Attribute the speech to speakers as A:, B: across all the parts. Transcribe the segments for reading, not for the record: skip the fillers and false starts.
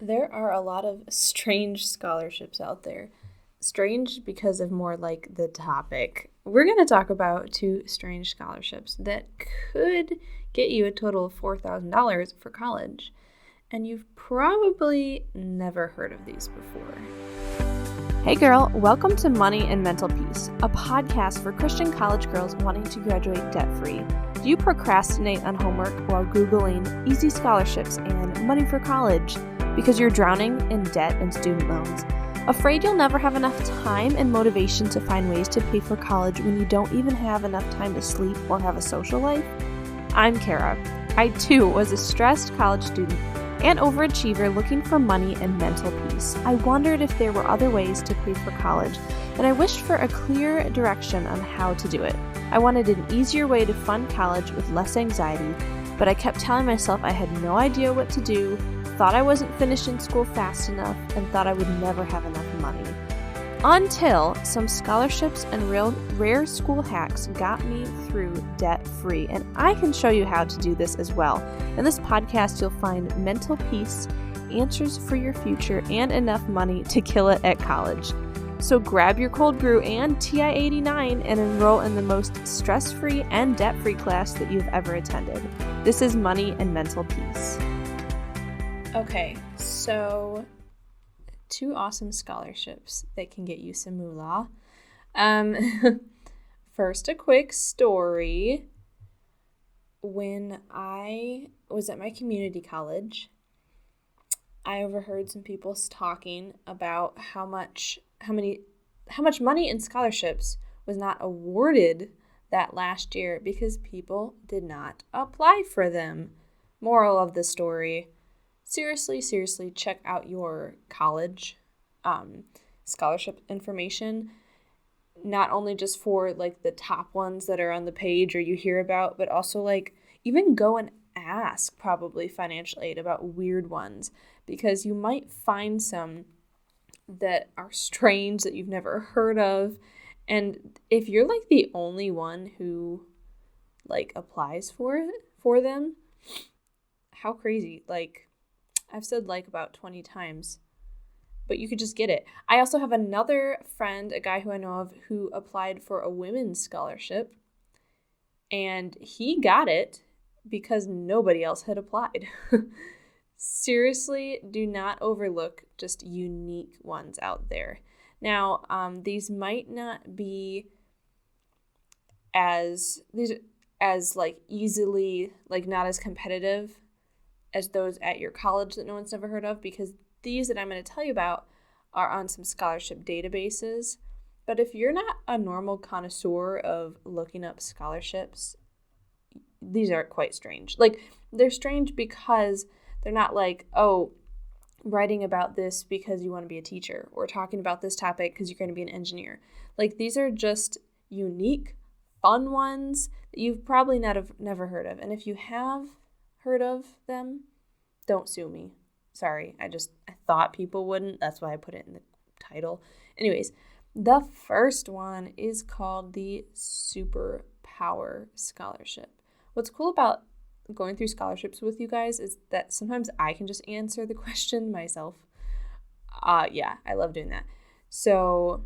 A: There are a lot of strange scholarships out there. Strange because of more like the topic. We're going to talk about two strange scholarships that could get you a total of $4,000 for college. And you've probably never heard of these before.
B: Hey girl, welcome to Money and Mental Peace, a podcast for Christian college girls wanting to graduate debt-free. Do you procrastinate on homework while Googling easy scholarships and money for college because you're drowning in debt and student loans? Afraid you'll never have enough time and motivation to find ways to pay for college when you don't even have enough time to sleep or have a social life? I'm Kara. I too was a stressed college student and overachiever looking for money and mental peace. I wondered if there were other ways to pay for college, and I wished for a clear direction on how to do it. I wanted an easier way to fund college with less anxiety, but I kept telling myself I had no idea what to do, thought I wasn't finishing school fast enough, and thought I would never have enough money. Until some scholarships and rare school hacks got me through debt-free, and I can show you how to do this as well. In this podcast, you'll find mental peace, answers for your future, and enough money to kill it at college. So grab your cold brew and TI-89 and enroll in the most stress-free and debt-free class that you've ever attended. This is Money and Mental Peace.
A: Okay, so two awesome scholarships that can get you some moolah. First, a quick story. When I was at my community college, I overheard some people talking about how much money in scholarships was not awarded that last year because people did not apply for them. Moral of the story: seriously, check out your college scholarship information, not only just for like the top ones that are on the page or you hear about, but also like even go and ask probably financial aid about weird ones, because you might find some that are strange that you've never heard of. And if you're like the only one who like applies for them, how crazy. Like, I've said like about 20 times, but you could just get it. I also have another friend, a guy who I know of, who applied for a women's scholarship, and he got it because nobody else had applied. Seriously, do not overlook just unique ones out there. Now, these might not be as like easily, like not as competitive as those at your college that no one's never heard of, because these that I'm going to tell you about are on some scholarship databases. But if you're not a normal connoisseur of looking up scholarships, these are quite strange. Like, they're strange because they're not like, oh, writing about this because you want to be a teacher, or talking about this topic because you're going to be an engineer. Like, these are just unique, fun ones that you've probably never heard of. And if you have heard of them, don't sue me. Sorry, I thought people wouldn't. That's why I put it in the title. Anyways, the first one is called the Superpower Scholarship. What's cool about going through scholarships with you guys is that sometimes I can just answer the question myself. Yeah, I love doing that. So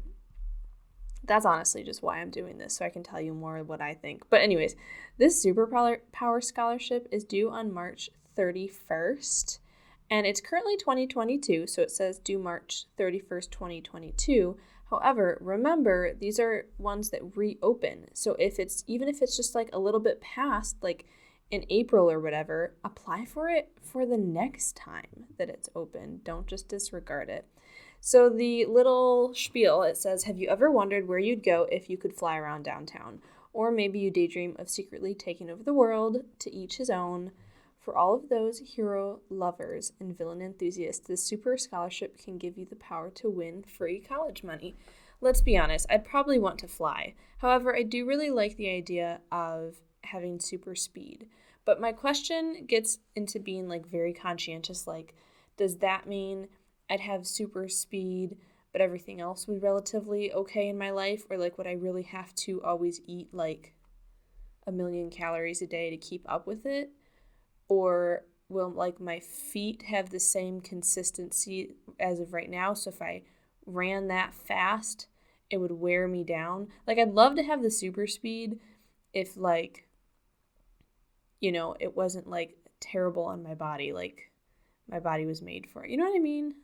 A: that's honestly just why I'm doing this, so I can tell you more of what I think. But anyways, this Superpower Scholarship is due on March 31st, and it's currently 2022, so it says due March 31st, 2022. However, remember, these are ones that reopen. So even if it's just like a little bit past, like in April or whatever, apply for it for the next time that it's open. Don't just disregard it. So the little spiel, it says, have you ever wondered where you'd go if you could fly around downtown? Or maybe you daydream of secretly taking over the world, to each his own. For all of those hero lovers and villain enthusiasts, the Super Scholarship can give you the power to win free college money. Let's be honest, I'd probably want to fly. However, I do really like the idea of having super speed. But my question gets into being like very conscientious, like, does that mean I'd have super speed, but everything else would be relatively okay in my life? Or like, would I really have to always eat like 1 million calories a day to keep up with it? Or will like my feet have the same consistency as of right now. So if I ran that fast, it would wear me down. Like I'd love to have the super speed if like, it wasn't like terrible on my body, like my body was made for it. You know what I mean?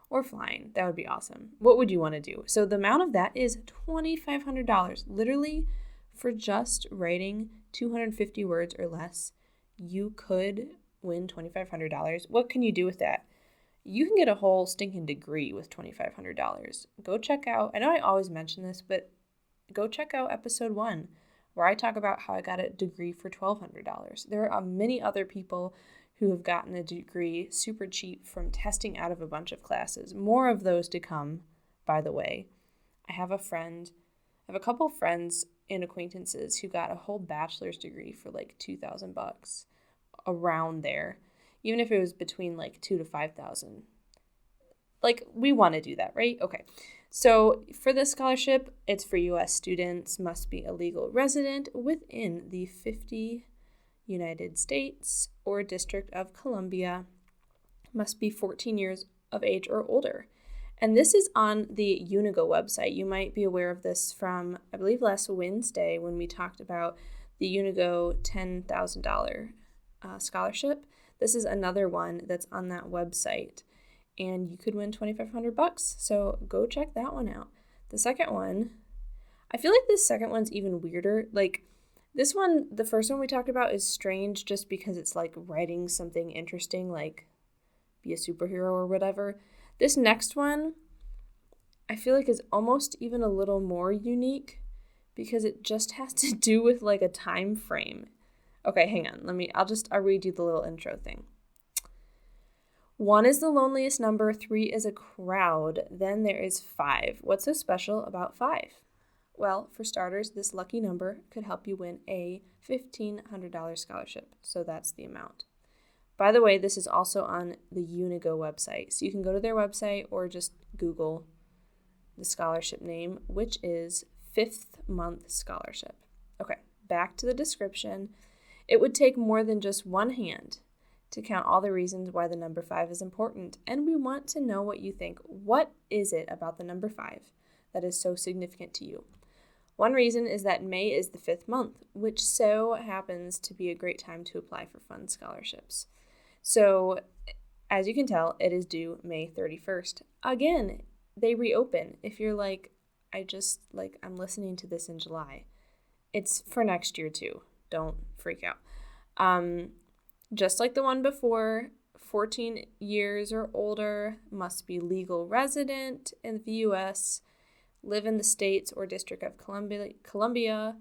A: Or flying. That would be awesome. What would you want to do? So the amount of that is $2,500. Literally, for just writing 250 words or less, you could win $2,500. What can you do with that? You can get a whole stinking degree with $2,500. Go check out, I know I always mention this, but go check out episode 1, where I talk about how I got a degree for $1,200. There are many other people who have gotten a degree super cheap from testing out of a bunch of classes. More of those to come, by the way. I have a couple friends and acquaintances who got a whole bachelor's degree for like $2,000, around there. Even if it was between like $2,000 to $5,000. Like, we want to do that, right? Okay. So for this scholarship, it's for U.S. students, must be a legal resident within the 50 United States or District of Columbia, must be 14 years of age or older. And this is on the Unigo website. You might be aware of this from, I believe, last Wednesday when we talked about the Unigo $10,000 scholarship. This is another one that's on that website, and you could win $2,500. So go check that one out. The second one, I feel like this second one's even weirder. Like, this one, the first one we talked about, is strange just because it's like writing something interesting, like be a superhero or whatever. This next one, I feel like is almost even a little more unique because it just has to do with like a time frame. Okay, hang on. I'll read you the little intro thing. 1 is the loneliest number, 3 is a crowd, then there is 5. What's so special about 5? Well, for starters, this lucky number could help you win a $1,500 scholarship, so that's the amount. By the way, this is also on the Unigo website, so you can go to their website or just Google the scholarship name, which is 5th Month Scholarship. Okay, back to the description. It would take more than just one hand to count all the reasons why the number 5 is important, and we want to know what you think. What is it about the number 5 that is so significant to you? One reason is that May is the 5th month, which so happens to be a great time to apply for fund scholarships. So, as you can tell, it is due May 31st. Again, they reopen. If you're like, I'm listening to this in July, it's for next year too. Don't freak out. Just like the one before, 14 years or older, must be legal resident in the U.S., live in the states or District of Columbia,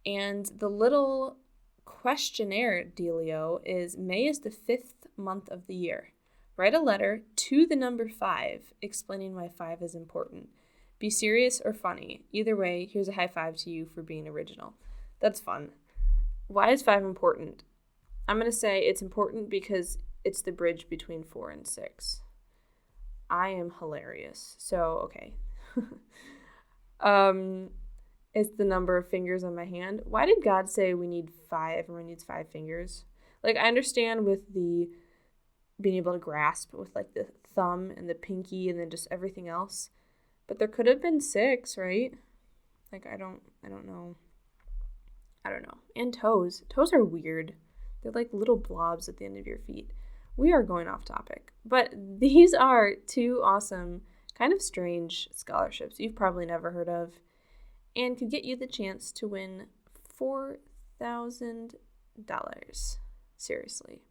A: and the little questionnaire dealio is May is the 5th month of the year. Write a letter to the number 5 explaining why 5 is important. Be serious or funny. Either way, here's a high five to you for being original. That's fun. Why is 5 important? I'm going to say it's important because it's the bridge between 4 and 6. I am hilarious. So, okay. It's the number of fingers on my hand. Why did God say we need 5? Everyone needs 5 fingers. Like, I understand with the being able to grasp with like the thumb and the pinky and then just everything else, but there could have been 6, right? Like, I don't know. And toes. Toes are weird. They're like little blobs at the end of your feet. We are going off topic, but these are 2 awesome, kind of strange scholarships you've probably never heard of and could get you the chance to win $4,000. Seriously.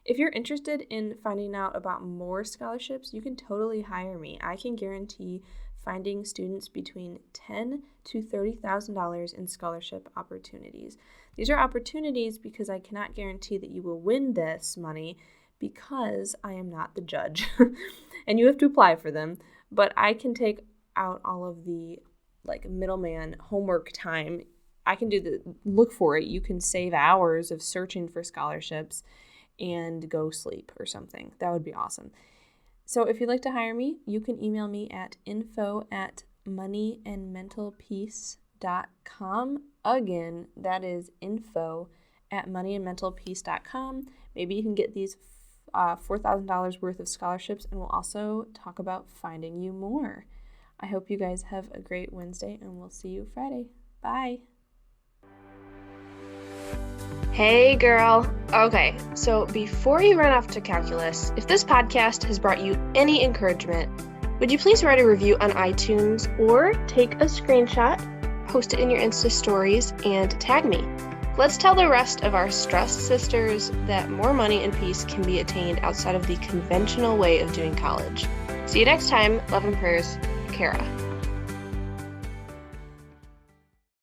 A: If you're interested in finding out about more scholarships, you can totally hire me. I can guarantee finding students between $10,000 to $30,000 in scholarship opportunities. These are opportunities because I cannot guarantee that you will win this money because I am not the judge and you have to apply for them, but I can take out all of the like middleman homework time. I can look for it. You can save hours of searching for scholarships and go sleep or something. That would be awesome. So if you'd like to hire me, you can email me at info@moneyandmentalpeace.com. Again, that is info@moneyandmentalpeace.com. Maybe you can get these $4,000 worth of scholarships, and we'll also talk about finding you more. I hope you guys have a great Wednesday, and we'll see you Friday. Bye.
B: Hey girl. Okay, so before you run off to calculus, if this podcast has brought you any encouragement, would you please write a review on iTunes or take a screenshot, post it in your Insta stories, and tag me. Let's tell the rest of our stressed sisters that more money and peace can be attained outside of the conventional way of doing college. See you next time. Love and prayers, Kara.